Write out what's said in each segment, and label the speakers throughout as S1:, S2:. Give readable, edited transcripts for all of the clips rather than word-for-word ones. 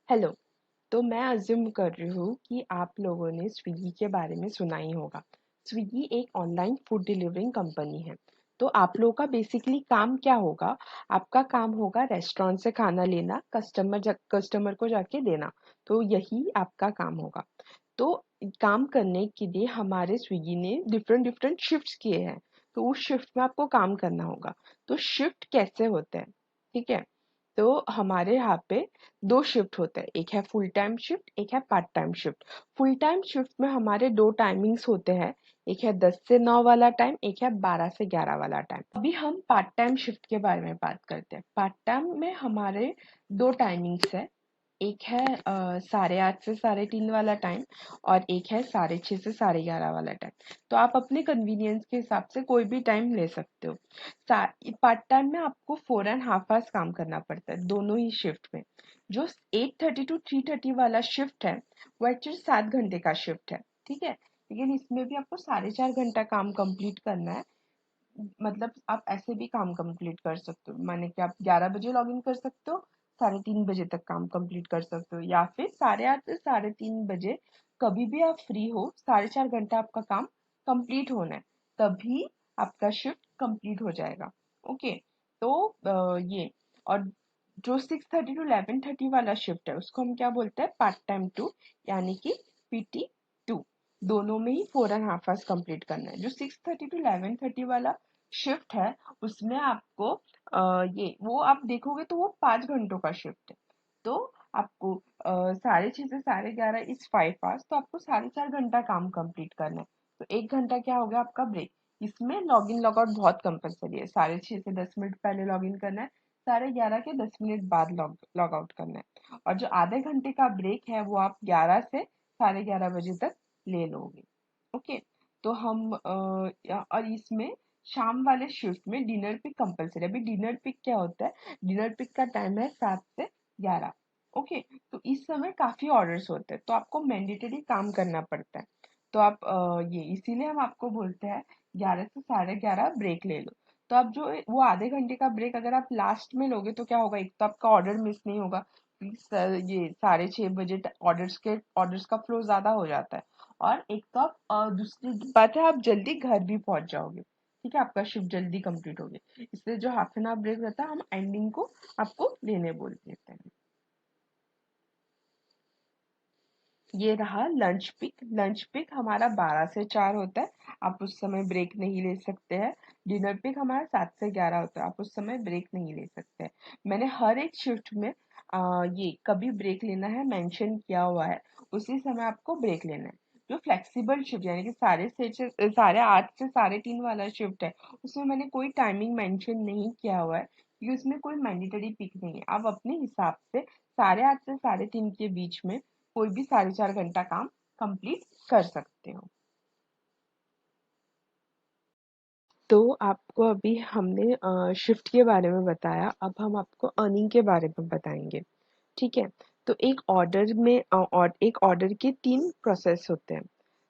S1: Hello. तो मैं assume कर रही हूँ कि आप लोगों ने स्विगी के बारे में सुना ही होगा। स्विगी एक ऑनलाइन फूड डिलीवरिंग कंपनी है। तो आप लोगों का बेसिकली काम क्या होगा? आपका काम होगा रेस्टोरेंट से खाना लेना, कस्टमर को जाके देना। तो यही आपका काम होगा। तो काम करने के लिए हमारे स्विगी ने डिफरेंट डिफरेंट शिफ्ट्स किए हैं। तो उस शिफ्ट में आपको काम करना होगा। तो शिफ्ट कैसे होते हैं? ठीक है। तो हमारे यहाँ पे 2 शिफ्ट होते हैं, एक है फुल टाइम शिफ्ट, एक है part time shift. Full time shift में हमारे 2 टाइमिंग्स होते हैं, एक है 10 से 9 वाला टाइम, एक है 12 से 11 वाला टाइम। अभी हम पार्ट टाइम शिफ्ट के बारे में बात करते हैं। पार्ट टाइम में हमारे 2 टाइमिंग्स है, एक है 8:30 से 3:30 वाला टाइम और एक है 6:30 से 11:30 वाला टाइम। तो आप अपने कन्वीनियंस के हिसाब से कोई भी टाइम ले सकते हो। पार्ट टाइम में आपको 4.5 आवर्स काम करना पड़ता है दोनों ही शिफ्ट में। जो 8:30 टू 3:30 वाला शिफ्ट है वो एक्चुअली 7 घंटे का शिफ्ट है, ठीक है। लेकिन इसमें भी आपको 4.5 घंटा काम कंप्लीट करना है। मतलब आप ऐसे भी काम कंप्लीट कर सकते हो, माने कि आप 11 बजे लॉग इन कर सकते हो, 3:30 बजे तक काम कंप्लीट कर सकते हो, या फिर 8:30 से 3:30 बजे कभी भी आप फ्री हो, 4.5 घंटा आपका काम कंप्लीट होना है, तभी आपका शिफ्ट कंप्लीट हो जाएगा। ओके। तो ये और जो 6:30 टू 11:30 वाला शिफ्ट है उसको हम क्या बोलते हैं? पार्ट टाइम टू, यानी कि PT2। दोनों में ही 4.5 आवर्स कंप्लीट करना है। जो 6:30 टू 11:30 वाला शिफ्ट है उसमें आपको ये वो आप देखोगे तो वो 5 घंटों का शिफ्ट है। तो आपको 6:30 से 11:30 इज 5 आवर्स, तो आपको 4.5 घंटा काम कंप्लीट करना है। तो 1 घंटा क्या हो गया आपका ब्रेक। इसमें लॉग इन लॉग आउट बहुत कंपलसरी है। 6:30 से 10 मिनट पहले लॉग इन करना है, 11:30 के 10 मिनट बाद लॉग आउट करना है। और जो आधे घंटे का ब्रेक है वो आप 11 से 11:30 बजे तक ले लोगे। ओके। तो हम और इसमें शाम वाले शिफ्ट में डिनर पिक कंपलसरी। अभी डिनर पिक क्या होता है? डिनर पिक का टाइम है 7 से 11। ओके। तो इस समय काफी ऑर्डर्स होते हैं तो आपको मैंडेटरी काम करना पड़ता है। तो आप ये इसीलिए हम आपको बोलते हैं 11 से 11:30 ब्रेक ले लो। तो आप जो वो आधे घंटे का ब्रेक अगर आप लास्ट में लोगे तो क्या होगा? एक तो आपका ऑर्डर मिस नहीं होगा, ये 6:30 बजे ऑर्डर्स का फ्लो ज्यादा हो जाता है। और एक तो आप दूसरी बात है, आप जल्दी घर भी पहुंच जाओगे। ठीक है, आपका शिफ्ट जल्दी कंप्लीट होगी। इसलिए जो हाफ एन आवर ब्रेक रहता है हम एंडिंग को आपको लेने बोल देते हैं। ये रहा लंच पिक। लंच पिक हमारा 12 से 4 होता है, आप उस समय ब्रेक नहीं ले सकते हैं। डिनर पिक हमारा 7 से 11 होता है, आप उस समय ब्रेक नहीं ले सकते हैं। मैंने हर एक शिफ्ट में ये कभी ब्रेक लेना है मेंशन किया हुआ है, उसी समय आपको ब्रेक लेना है। जो फ्लेक्सिबल शिफ्ट यानी कि 8:30 से 3:30 वाला शिफ्ट है उसमें मैंने कोई टाइमिंग मेंशन नहीं किया हुआ है, क्योंकि उसमें कोई मैंडेटरी पिक नहीं है। आप अपने हिसाब से 8:30 से 3:30 के बीच में कोई भी 4.5 घंटा काम कंप्लीट कर सकते हो। तो आपको अभी हमने शिफ्ट के बारे में बताया, अब हम आपको अर्निंग के बारे में बताएंगे। ठीक है। तो एक ऑर्डर के 3 प्रोसेस होते हैं,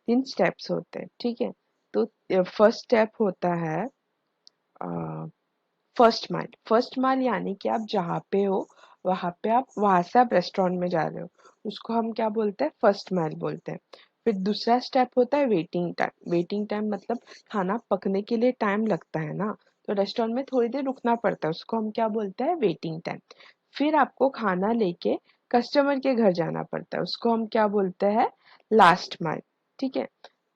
S1: 3 स्टेप्स होते हैं। ठीक है। तो फर्स्ट स्टेप होता है फर्स्ट माइल। फर्स्ट माइल यानी कि आप जहाँ पे हो वहां से आप रेस्टोरेंट में जा रहे हो, उसको हम क्या बोलते हैं? फर्स्ट माइल बोलते हैं। फिर दूसरा स्टेप होता है वेटिंग टाइम। वेटिंग टाइम मतलब खाना पकने के लिए टाइम लगता है ना, तो रेस्टोरेंट में थोड़ी देर रुकना पड़ता है, उसको हम क्या बोलते हैं? Waiting time. फिर आपको खाना लेके कस्टमर के घर जाना पड़ता है, उसको हम क्या बोलते हैं? Last mile. ठीक है।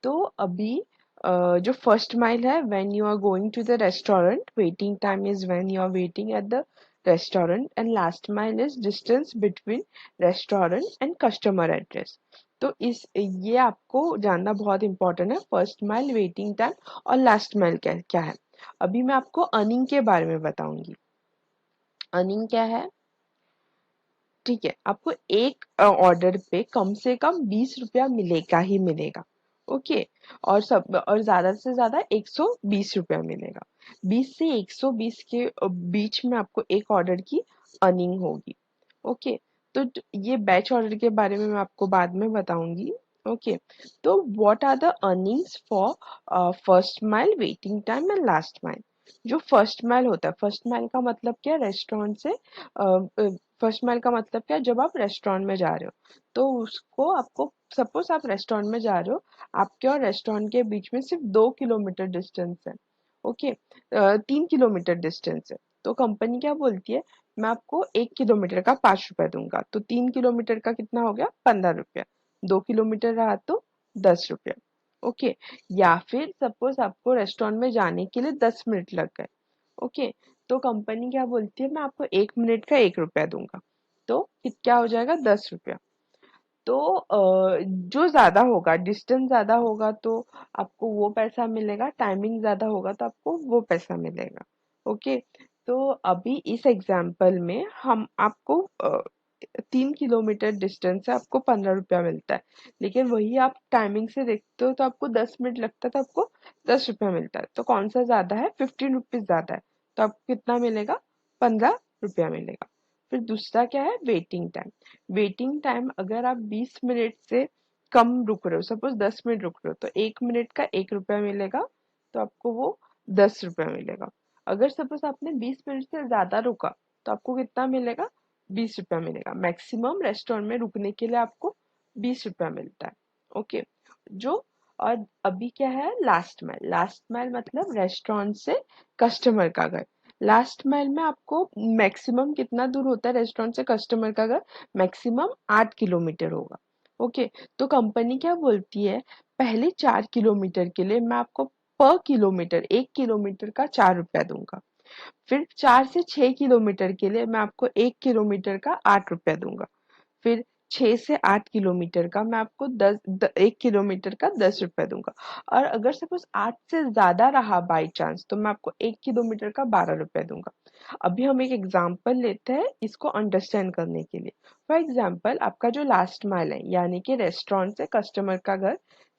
S1: तो अभी जो फर्स्ट माइल है, when you are going to the restaurant, waiting time is when you are waiting at the restaurant, and last mile is distance between restaurant and customer address. तो इस ये आपको जानना बहुत इंपॉर्टेंट है, फर्स्ट माइल, वेटिंग टाइम और last mile क्या क्या है। अभी मैं आपको अर्निंग के बारे में बताऊंगी। अर्निंग क्या है? ठीक है, आपको एक ऑर्डर पे कम से कम 20 रुपया मिलेगा ही मिलेगा। ओके। और ज्यादा से ज्यादा 120 रुपया मिलेगा। 20 से 120 के बीच में आपको एक ऑर्डर की अर्निंग होगी। ओके। तो ये बैच ऑर्डर के बारे में मैं आपको बाद में बताऊंगी। ओके। तो what are the earnings for first mile, waiting time and last mile? जो फर्स्ट माइल होता है, फर्स्ट माइल का मतलब क्या? रेस्टोरेंट से फर्स्ट माइल का मतलब क्या है, जब आप रेस्टोरेंट में जा रहे हो तो उसको आपको, सपोज आप रेस्टोरेंट में जा रहे हो, आपके और रेस्टोरेंट के बीच में सिर्फ 2 किलोमीटर डिस्टेंस है। ओके, 3 किलोमीटर डिस्टेंस है। तो कंपनी क्या बोलती है, मैं आपको 1 किलोमीटर का 5 रुपए दूंगा, तो 3 किलोमीटर का कितना हो गया, 15 रुपया। 2 किलोमीटर रहा तो 10 रुपया। ओके, या फिर सपोज आपको रेस्टोरेंट में जाने के लिए 10 मिनट लग गए। ओके, तो कंपनी क्या बोलती है, मैं आपको 1 मिनट का 1 रुपया दूंगा, तो क्या हो जाएगा, 10 रुपया। तो जो ज्यादा होगा, डिस्टेंस ज्यादा होगा तो आपको वो पैसा मिलेगा, टाइमिंग ज्यादा होगा तो आपको वो पैसा मिलेगा। ओके, तो अभी इस एग्जाम्पल में हम आपको 3 किलोमीटर डिस्टेंस से आपको 15 रुपया मिलता है, लेकिन वही आप टाइमिंग से देखते हो तो आपको 10 मिनट लगता है तो आपको 10 रुपया मिलता है। तो कौन सा ज्यादा है, 15 रुपीज ज्यादा है, तो आपको कितना मिलेगा, 15 रुपया मिलेगा। फिर दूसरा क्या है, वेटिंग टाइम। वेटिंग टाइम अगर आप 20 मिनट से कम रुक रहे हो, सपोज 10 मिनट रुक रहे हो, तो 1 मिनट का 1 रुपया मिलेगा, तो आपको वो 10 रुपया मिलेगा। अगर सपोज आपने 20 मिनट से ज्यादा रुका तो आपको कितना मिलेगा, 20 रुपया मिलेगा। मैक्सिमम रेस्टोरेंट में रुकने के लिए आपको 20 रुपया मिलता है। ओके, जो, और अभी क्या है, लास्ट माइल। लास्ट माइल मतलब रेस्टोरेंट से कस्टमर का घर। लास्ट माइल में आपको मैक्सिमम कितना दूर होता है रेस्टोरेंट से कस्टमर का घर, मैक्सिमम 8 किलोमीटर होगा। ओके, तो कंपनी क्या बोलती है, पहले 4 किलोमीटर के लिए मैं आपको पर किलोमीटर 1 किलोमीटर का 4 रुपया दूंगा। फिर 4 से 6 किलोमीटर के लिए मैं आपको 1 किलोमीटर का 8 रुपया दूंगा। फिर 6 से 8 किलोमीटर का मैं आपको 1 किलोमीटर का 10 रुपया दूंगा। और अगर सपोज 8 से ज्यादा रहा बाई चांस, तो मैं आपको 1 किलोमीटर का 12 रुपया दूंगा। अभी हम एक एग्जाम्पल लेते हैं इसको अंडरस्टैंड करने के लिए। फॉर एग्जाम्पल, आपका जो लास्ट माइल है यानी कि रेस्टोरेंट से कस्टमर का घर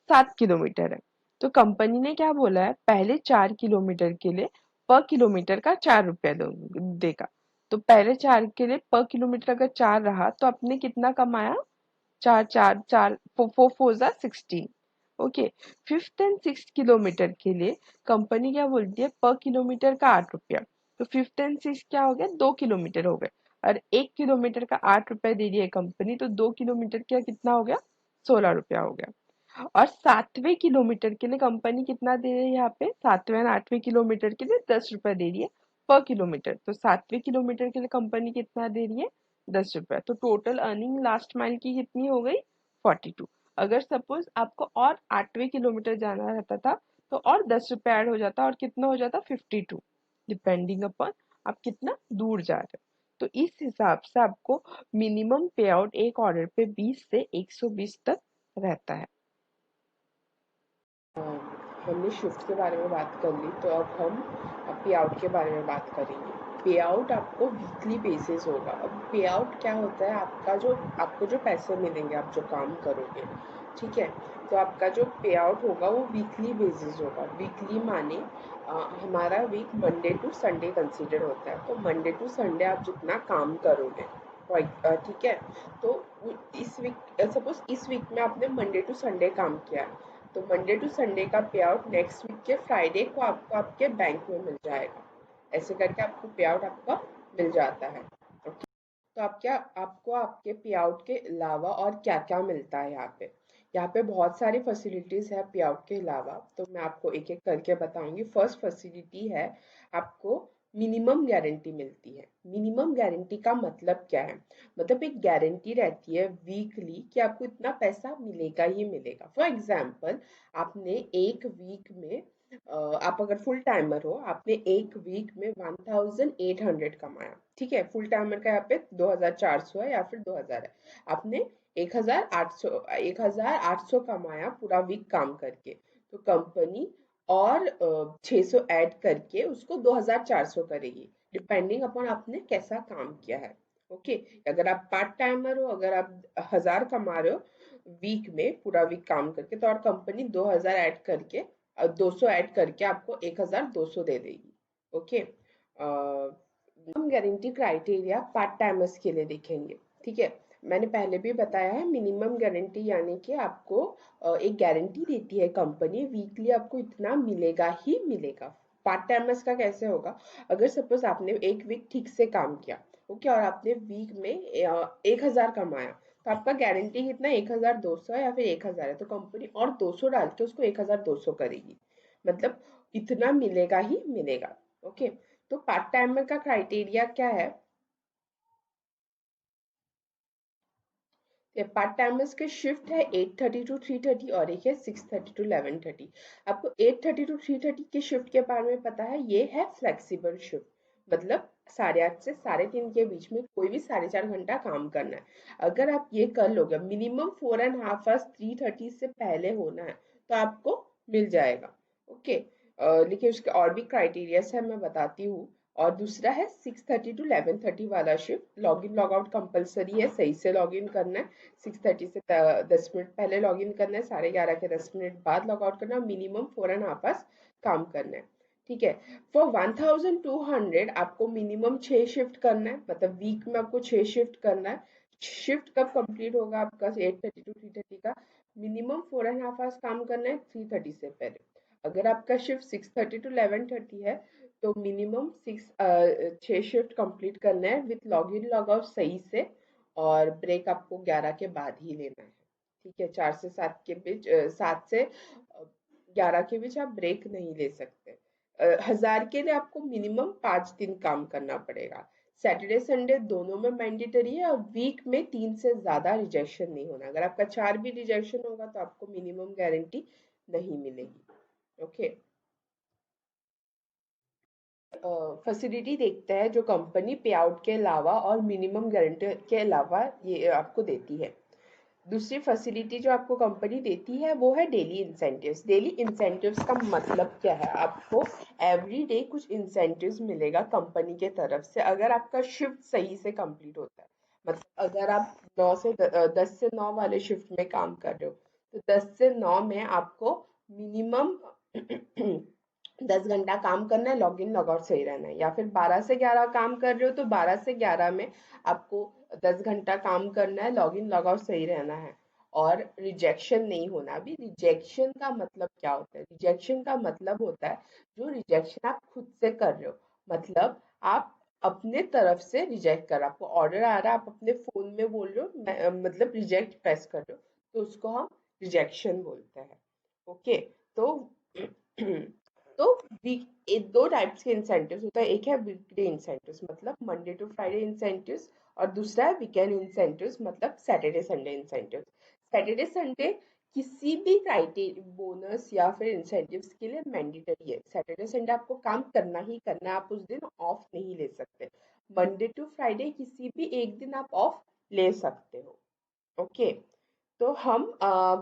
S1: 7 किलोमीटर है, तो कंपनी ने क्या बोला है, पहले 4 किलोमीटर के लिए पर किलोमीटर का 4 रुपया देगा। तो पहले 4 के लिए पर किलोमीटर अगर 4 रहा तो आपने कितना कमाया, 4 4 4, 4 4 4 16। Okay, fifth and six kilometre के लिए कंपनी क्या बोलती है, पर किलोमीटर का 8 रुपया। तो फिफ्थ एंड सिक्स क्या हो गया, 2 किलोमीटर हो गए, और 1 किलोमीटर का 8 रुपया दे रही है कंपनी, तो 2 किलोमीटर का कितना हो गया, 16 रुपया हो गया। और 7वें किलोमीटर के लिए कंपनी कितना दे रही है, यहाँ पे 7वें और 8वें किलोमीटर के लिए 10 रुपया दे रही है पर किलोमीटर। तो 7वें किलोमीटर के लिए कंपनी कितना दे रही है, 10 रुपया। तो टोटल अर्निंग लास्ट माइल की कितनी हो गई, 42। अगर सपोज आपको और 8वें किलोमीटर जाना रहता था तो और 10 रुपया ऐड हो जाता और कितना हो जाता, 52, डिपेंडिंग अपॉन आप कितना दूर जा रहे हो। तो इस हिसाब से आपको मिनिमम पे आउट एक ऑर्डर पे 20 से 120 तक रहता है। हमने शिफ्ट के बारे में बात कर ली, तो अब हम पे आउट के बारे में बात करेंगे। पे आउट आपको वीकली बेसिस होगा। अब पे आउट क्या होता है, आपको जो पैसे मिलेंगे आप जो काम करोगे, ठीक है, तो आपका जो पे आउट होगा वो वीकली बेसिस होगा। वीकली माने हमारा week Monday to Sunday consider होता है, तो मंडे टू संडे आप जितना काम करोगे, ठीक है, तो इस वीक, सपोज इस वीक में आपने मंडे टू संडे काम किया, तो मंडे टू संडे का पे आउट नेक्स्ट वीक के फ्राइडे को आपको आपके बैंक में मिल जाएगा। ऐसे करके आपको पे आउट आपका मिल जाता है। ओके, तो आपको आपके पे आउट के अलावा और क्या क्या मिलता है यहाँ पे। यहाँ पे बहुत सारी फैसिलिटीज है पे आउट के अलावा, तो मैं आपको एक एक करके बताऊंगी। फर्स्ट फैसिलिटी है, आपको मिनिमम गारंटी मिलती है। मिनिमम गारंटी का मतलब क्या है, मतलब एक गारंटी रहती है वीकली कि आपको इतना पैसा मिलेगा ही मिलेगा। फॉर एग्जाम्पल, आपने एक वीक में आप अगर फुल टाइमर हो, आपने एक वीक में 1800 कमाया, ठीक है, फुल टाइमर का यहाँ पे 2400 है या फिर 2000 है, आपने 1800 कमाया पूरा वीक काम करके, तो कंपनी और 600 ऐड करके उसको 2400 करेगी, डिपेंडिंग अपॉन आपने कैसा काम किया है। ओके, अगर आप पार्ट टाइमर हो, अगर आप 1000 कमा रहे हो वीक में पूरा वीक काम करके, तो और कंपनी 2000 ऐड करके 200 ऐड करके आपको 1200 दे देगी। ओके, हम गारंटी क्राइटेरिया पार्ट टाइमर्स के लिए देखेंगे, ठीक है। मैंने पहले भी बताया है, मिनिमम गारंटी यानी कि आपको एक गारंटी देती है कंपनी, वीकली आपको इतना मिलेगा ही मिलेगा। पार्ट टाइमर्स का कैसे होगा, अगर सपोज आपने एक वीक ठीक से काम किया, ओके, और आपने वीक में 1,000 कमाया, तो आपका गारंटी कितना, 1,200 या फिर 1,000 है, तो कंपनी और 200 डाल के उसको 1,200 करेगी, मतलब इतना मिलेगा ही मिलेगा। ओके, तो पार्ट टाइमर का क्राइटेरिया क्या है, पार्ट टाइमर्स के शिफ्ट है 8:30 टू 3:30 और एक है 6:30 टू 11:30। आपको 8:30 टू 3:30 की शिफ्ट के बारे में पता है, ये है फ्लेक्सिबल शिफ्ट, मतलब 8:30 से 3:30 के बीच में कोई भी 4.5 घंटा काम करना है। अगर आप ये कर लोगे, मिनिमम 4.5 आवर्स 3:30 से पहले होना है, तो आपको मिल जाएगा। ओके, लेकिन उसके और भी क्राइटेरियाज है, मैं बताती हूँ। और दूसरा है 6:30 टू 11:30 वाला shift, log in log out compulsory है, सही से लॉग इन करना है, 6:30 से 10 मिनट पहले लॉग इन करना है, 11:30 के 10 मिनट बाद लॉग आउट करना है, मिनिमम 4.5 आवर्स काम करना है। ठीक है, फॉर 1,200 आपको मिनिमम 6 शिफ्ट करना है, मतलब वीक में आपको 6 शिफ्ट करना है। शिफ्ट कब कंप्लीट होगा आपका, 8:30 टू 3:30 का, मिनिमम 4.5 आवर्स काम करना है 3:30 से पहले। अगर आपका शिफ्ट 6:30 टू 11:30 है, तो मिनिमम 6 शिफ्ट कंप्लीट करना है with log in log out सही से, और ब्रेक आपको 11 के बाद ही लेना है। ठीक है, 4 से 7 के बीच, 7 से 11 के बीच आप ब्रेक नहीं ले सकते। 1,000 के लिए आपको मिनिमम 5 दिन काम करना पड़ेगा। सैटरडे संडे दोनों में मैंडेटरी है, और वीक में 3 से ज्यादा रिजेक्शन नहीं होना, अगर आपका 4 भी रिजेक्शन होगा तो आपको मिनिमम गारंटी नहीं मिलेगी। ओके, फैसिलिटी देखते हैं जो कंपनी पे आउट के अलावा और मिनिमम गारंटी के अलावा ये आपको देती है। दूसरी फैसिलिटी जो आपको कंपनी देती है वो है डेली इंसेंटिव्स। डेली इंसेंटिव्स का मतलब क्या है, आपको एवरी डे कुछ इंसेंटिव्स मिलेगा कंपनी के तरफ से, अगर आपका शिफ्ट सही से कंप्लीट होता है। मतलब अगर आप 10 से 9 वाले शिफ्ट में काम कर रहे हो, तो 10 से 9 में आपको मिनिमम 10 घंटा काम करना है, लॉग इन लॉग आउट सही रहना है। या फिर 12 से 11 काम कर रहे हो, तो 12 से 11 में आपको 10 घंटा काम करना है, लॉग इन लॉग आउट सही रहना है, और रिजेक्शन नहीं होना। अभी रिजेक्शन का मतलब क्या होता है, रिजेक्शन का मतलब होता है जो रिजेक्शन आप खुद से कर रहे हो, मतलब आप अपने तरफ से रिजेक्ट कर, आपको ऑर्डर आ रहा है, आप अपने फोन में बोल रहे हो, मतलब रिजेक्ट प्रेस कर रहे हो, तो उसको हम रिजेक्शन बोलते हैं। ओके, तो तो वीक दो टाइप्स के इंसेंटिव्स होता है, एक है वीकडे इंसेंटिव्स मतलब मंडे टू फ्राइडे इंसेंटिव्स, और दूसरा है वीकेंड इंसेंटिव्स मतलब Saturday Sunday incentives. Saturday Sunday किसी भी क्राइटेरिया बोनस या फिर इंसेंटिव्स के लिए मैंडेटरी है, सैटरडे संडे आपको काम करना ही करना है, आप उस दिन ऑफ नहीं ले सकते। मंडे टू फ्राइडे किसी भी एक दिन आप ऑफ ले सकते हो। ओके, तो हम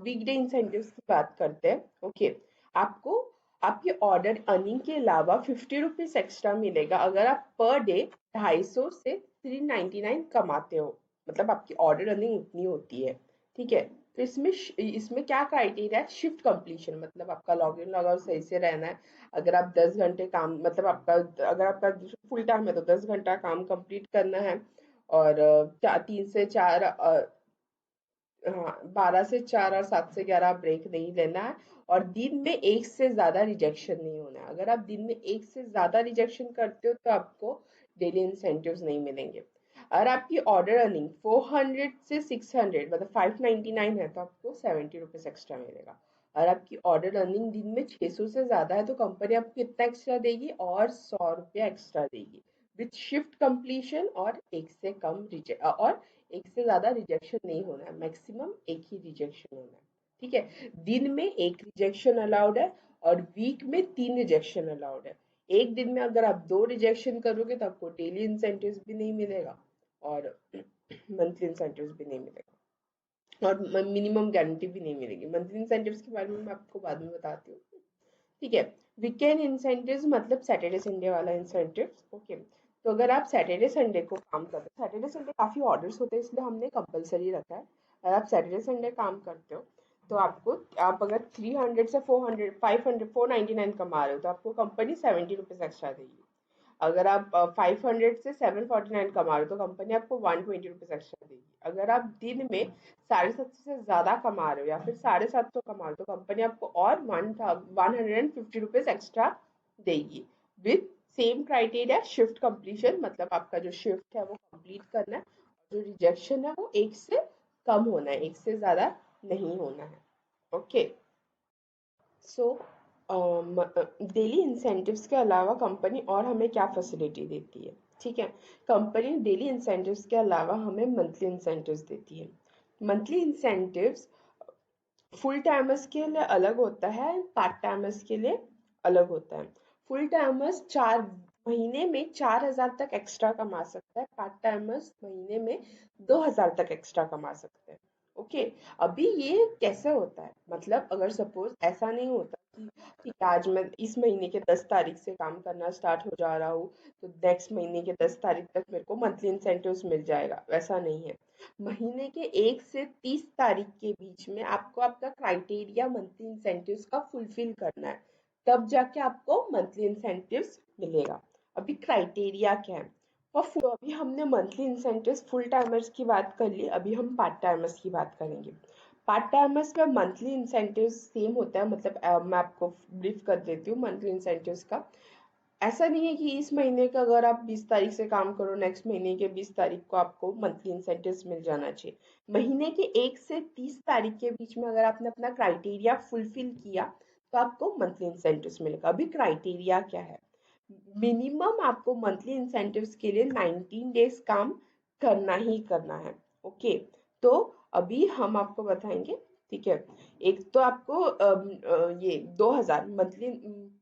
S1: वीकडे इंसेंटिव्स की बात करते हैं। ओके, आपको आपके ऑर्डर अर्निंग के अलावा 50 रुपीज एक्स्ट्रा मिलेगा अगर आप पर डे 250 से 399 कमाते हो, मतलब आपकी ऑर्डर अर्निंग उतनी होती है। ठीक है, तो इसमें क्या क्राइटेरिया है, शिफ्ट कंप्लीशन, मतलब आपका लॉग इन लॉग आउट सही से रहना है। अगर आप 10 घंटे काम, मतलब आपका अगर आपका फुल टाइम है तो 10 घंटा काम कंप्लीट करना है, और 3 से 4, हाँ 12 से 4 और 7 से 11 ब्रेक नहीं लेना है, और दिन में एक से ज्यादा रिजेक्शन नहीं होना है। अगर आप दिन में एक से ज्यादा रिजेक्शन करते हो तो आपको डेली इंसेंटिव्स नहीं मिलेंगे। अगर आपकी ऑर्डर अर्निंग 400 से 600 मतलब 599 है, तो आपको 70 रुपीज एक्स्ट्रा मिलेगा। अगर आपकी ऑर्डर अर्निंग दिन में 600 से ज्यादा है, तो कंपनी आपको कितना एक्स्ट्रा देगी, और 100 रुपया एक्स्ट्रा देगी विथ शिफ्ट कंप्लीशन, और एक से कम रिजेक्ट, और एक से ज्यादा रिजेक्शन नहीं होना है, मैक्सिमम एक ही रिजेक्शन होना है। ठीक है, दिन में एक रिजेक्शन अलाउड है, और वीक में 3 रिजेक्शन अलाउड है। एक दिन में अगर आप 2 रिजेक्शन करोगे तो आपको डेली इंसेंटिव्स भी नहीं मिलेगा, और मंथली इंसेंटिव्स भी नहीं मिलेगा, और मिनिमम गारंटी भी नहीं मिलेगी। मंथली इंसेंटिव्स के बारे में मैं आपको बाद में बताती हूँ। ठीक है, वीकेंड इंसेंटिव्स मतलब सैटरडे संडे वाला इंसेंटिव्स। ओके, तो अगर आप सैटरडे संडे को काम करते हो, सैटरडे संडे काफी ऑर्डर्स होते हैं इसलिए हमने कंपलसरी रखा है। अगर आप सैटरडे संडे काम करते हो, तो आप अगर 300 से 400 500 499 कमा रहे हो, तो आपको कंपनी 70 रुपीज एक्स्ट्रा देगी। अगर आप 500 से 749 कमा रहे हो, तो कंपनी आपको 120 रुपीज एक्स्ट्रा देगी। अगर आप दिन में 750 से ज्यादा कमा रहे हो या फिर 750 कमा रहे हो, तो कंपनी आपको और 150 रुपीज एक्स्ट्रा देगी with same criteria, shift completion, मतलब आपका जो शिफ्ट है वो कंप्लीट करना है, और जो रिजेक्शन है वो एक से कम होना है, एक से ज्यादा नहीं होना है। ओके, सो डेली इंसेंटिव्स के अलावा कंपनी और हमें क्या फैसिलिटी देती है? ठीक है, कंपनी डेली इंसेंटिव्स के अलावा हमें मंथली इंसेंटिव्स देती है। मंथली इंसेंटिव्स फुल टाइमर्स के लिए अलग होता है, पार्ट टाइमर्स के लिए अलग होता है। फुल टाइमर्स 4 महीने में 4,000 तक एक्स्ट्रा कमा सकता है, पार्ट टाइमर्स महीने में 2,000 तक एक्स्ट्रा कमा सकते हैं। ओके, अभी ये कैसे होता है, मतलब अगर सपोज ऐसा नहीं होता कि ठीक है आज मैं इस महीने के 10 तारीख से काम करना स्टार्ट हो जा रहा हूँ, तो नेक्स्ट महीने के 10 तारीख तक मेरे को मंथली इंसेंटिव्स मिल जाएगा, वैसा नहीं है। महीने के 1 से 30 तारीख के बीच में आपको आपका क्राइटेरिया मंथली इंसेंटिव्स का फुलफिल करना है, तब जाके आपको मंथली इंसेंटिव्स मिलेगा। अभी क्राइटेरिया क्या है? तो अभी हमने मंथली इंसेंटिव्स फुल टाइमर्स की बात कर ली, अभी हम पार्ट टाइमर्स की बात करेंगे। पार्ट टाइमर्स में मंथली इंसेंटिव्स सेम होता है, मतलब मैं आपको ब्रीफ कर देती हूँ मंथली इंसेंटिव्स का। ऐसा नहीं है कि इस महीने का अगर आप 20 तारीख से काम करो, नेक्स्ट महीने के 20 तारीख को आपको मंथली इंसेंटिव्स मिल जाना चाहिए। महीने के 1 से 30 तारीख के बीच में अगर आपने अपना क्राइटेरिया फुलफिल किया तो आपको मंथली इंसेंटिव्स मिलेगा। अभी क्राइटेरिया क्या है? मिनिमम आपको मंथली इंसेंटिव्स के लिए 19 डेज काम करना ही करना है। ओके, तो अभी हम आपको बताएंगे। ठीक है, एक तो आपको ये 2,000 मंथली,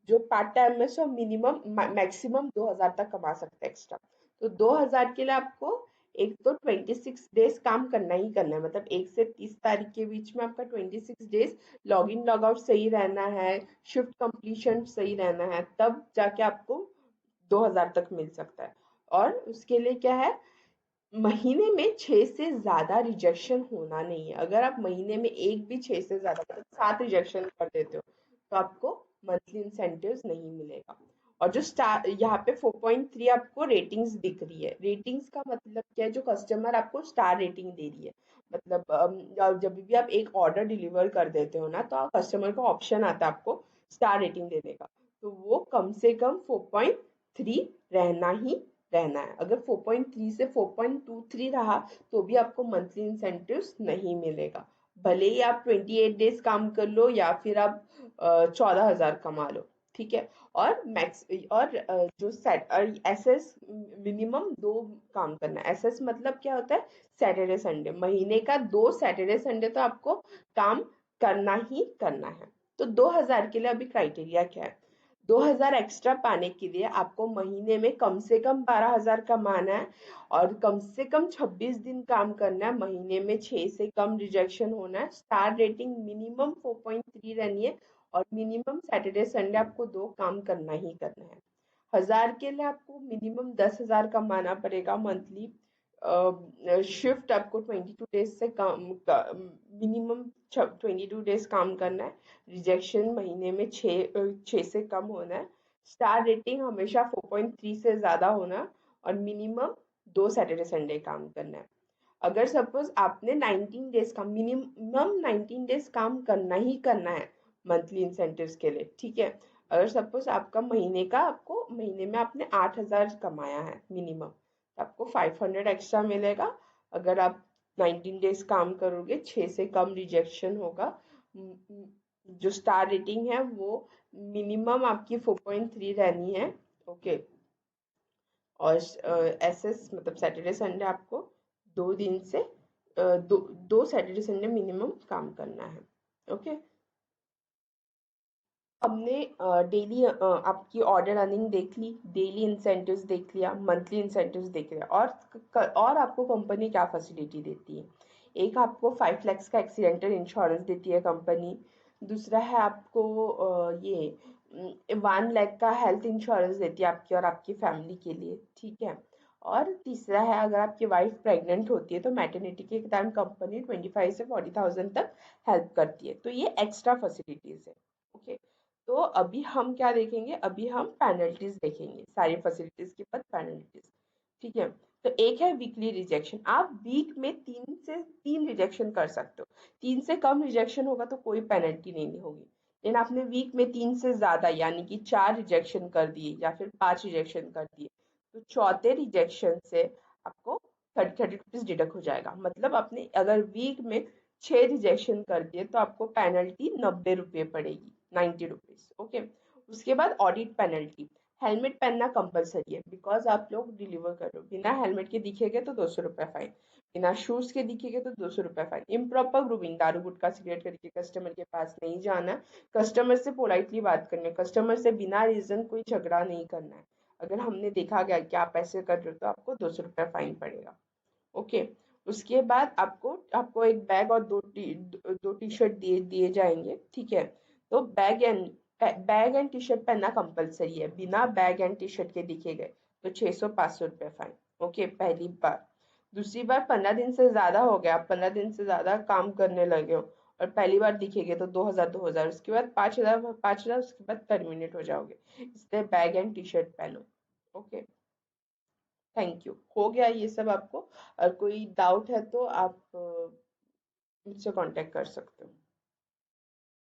S1: जो पार्ट टाइम में सो मिनिमम मैक्सिमम 2,000 तक कमा सकते हैं एक्स्ट्रा। तो 2,000 के लिए आपको एक तो 26 डेज काम करना ही करना है, मतलब 1 से 30 तारीख के बीच में आपका 26 days log in log out सही रहना है, शिफ्ट कंप्लीशन सही रहना है, तब जाके आपको 2,000 तक मिल सकता है। और उसके लिए क्या है, महीने में 6 से ज्यादा रिजेक्शन होना नहीं है। अगर आप महीने में एक भी 6 से ज्यादा मतलब 7 रिजेक्शन कर देते हो तो आपको मंथली इंसेंटिव्स नहीं मिलेगा। और जो स्टार यहाँ पे 4.3 आपको रेटिंग्स दिख रही है, रेटिंग्स का मतलब क्या है, जो कस्टमर आपको स्टार रेटिंग दे रही है, मतलब जब भी आप एक ऑर्डर डिलीवर कर देते हो ना, तो कस्टमर को ऑप्शन आता है आपको स्टार रेटिंग देने का, तो वो कम से कम 4.3 रहना ही रहना है। अगर 4.3 से 4.23 रहा तो भी आपको मंथली इंसेंटिव्स नहीं मिलेगा, भले ही आप 28 डेज काम कर लो या फिर आप 14,000 कमा लो। ठीक है, और मैक्स और जो सेट एसएस मिनिमम 2 काम करना है। एसएस मतलब क्या होता है? सैटरडे संडे, महीने का 2 सैटरडे संडे तो आपको काम करना ही करना है। तो 2,000 के लिए अभी क्राइटेरिया क्या है? 2,000 एक्स्ट्रा पाने के लिए आपको महीने में कम से कम 12,000 कमाना है, और कम से कम 26 दिन काम करना है, महीने में 6 से कम रिजेक्शन होना है, स्टार रेटिंग मिनिमम 4.3 रहनी है, और मिनिमम सैटरडे संडे आपको 2 काम करना ही करना है। 1,000 के लिए आपको मिनिमम 10,000 कमाना पड़ेगा मंथली। शिफ्ट आपको 22 डेज से कम, मिनिमम 22 डेज काम करना है, रिजेक्शन महीने में 6 से कम होना है, स्टार रेटिंग हमेशा 4.3 से ज्यादा होना, और मिनिमम 2 सैटरडे संडे काम करना है। अगर सपोज आपने 19 डेज का मिनिमम 19 डेज काम करना ही करना है मंथली इंसेंटिव्स के लिए, ठीक है, अगर सपोज आपका महीने का, आपको महीने में आपने 8,000 कमाया है मिनिमम, तो आपको 500 एक्स्ट्रा मिलेगा। अगर आप 19 डेज काम करोगे, 6 से कम रिजेक्शन होगा, जो स्टार रेटिंग है वो मिनिमम आपकी 4.3 रहनी है। ओके, और एसएस मतलब सैटरडे संडे आपको 2 दिन से 2 सैटरडे संडे मिनिमम काम करना है। ओके, हमने डेली आपकी ऑर्डर अर्निंग देख ली, डेली इंसेंटिव्स देख लिया, मंथली इंसेंटिव्स देख लिया, और आपको कंपनी क्या फैसिलिटी देती है? एक आपको 5 lakhs का एक्सीडेंटल इंश्योरेंस देती है कंपनी। दूसरा है आपको ये 1 लाख का हेल्थ इंश्योरेंस देती है आपकी और आपकी फैमिली के लिए। ठीक है, और तीसरा है, अगर आपकी वाइफ प्रेग्नेंट होती है तो मैटरनिटी के टाइम कंपनी 25 से 40,000 तक हेल्प करती है। तो ये एक्स्ट्रा फैसिलिटीज है। ओके, तो अभी हम क्या देखेंगे? अभी हम पेनल्टीज देखेंगे, सारी फैसिलिटीज के बाद पेनल्टीज। ठीक है, तो एक है वीकली रिजेक्शन, आप वीक में 3 से 3 रिजेक्शन कर सकते हो। 3 से कम रिजेक्शन होगा तो कोई पेनल्टी नहीं होगी, लेकिन आपने वीक में 3 से ज़्यादा यानी कि 4 रिजेक्शन कर दिए या फिर 5 रिजेक्शन कर दिए, तो चौथे रिजेक्शन से आपको 30 रुपीज़ डिडक्ट हो जाएगा। मतलब आपने अगर वीक में 6 रिजेक्शन कर दिए तो आपको पेनल्टी 90 रुपये पड़ेगी, 90 रुपीज़। ओके। उसके बाद ऑडिट पेनल्टी। हेलमेट पहनना कंपलसरी है बिकॉज आप लोग डिलीवर कर रहे हो। बिना हेलमेट के दिखेगे तो 200 रुपये फाइन, बिना शूज के दिखेगे तो 200 रुपये फाइन। इम्प्रॉपर ग्रूमिंग, दारू गुटखा सिगरेट करके कस्टमर के पास नहीं जाना है, कस्टमर से पोलाइटली बात करनी है, कस्टमर से बिना रीजन कोई झगड़ा नहीं करना है। अगर हमने देखा गया कि आप ऐसे कर रहे हो तो आपको 200 रुपये फाइन पड़ेगा। ओके। उसके बाद आपको आपको एक बैग और दो टी शर्ट दिए दिए जाएंगे, ठीक है। तो बैग एंड टी शर्ट पहनना कंपलसरी है, बिना बैग एंड टी शर्ट के दिखे गए तो 600 500 रुपये फाइन। ओके, पहली बार। दूसरी बार, 15 दिन से ज्यादा हो गया, आप 15 दिन से ज्यादा काम करने लगे हो और पहली बार दिखेगे तो 2,000 उसके बाद 5,000 उसके बाद टर्मिनेट हो जाओगे। इसलिए बैग एंड टी शर्ट पहनो। ओके। Thank you. हो गया ये सब आपको। और कोई डाउट है तो आप मुझसे कांटेक्ट कर सकते हो।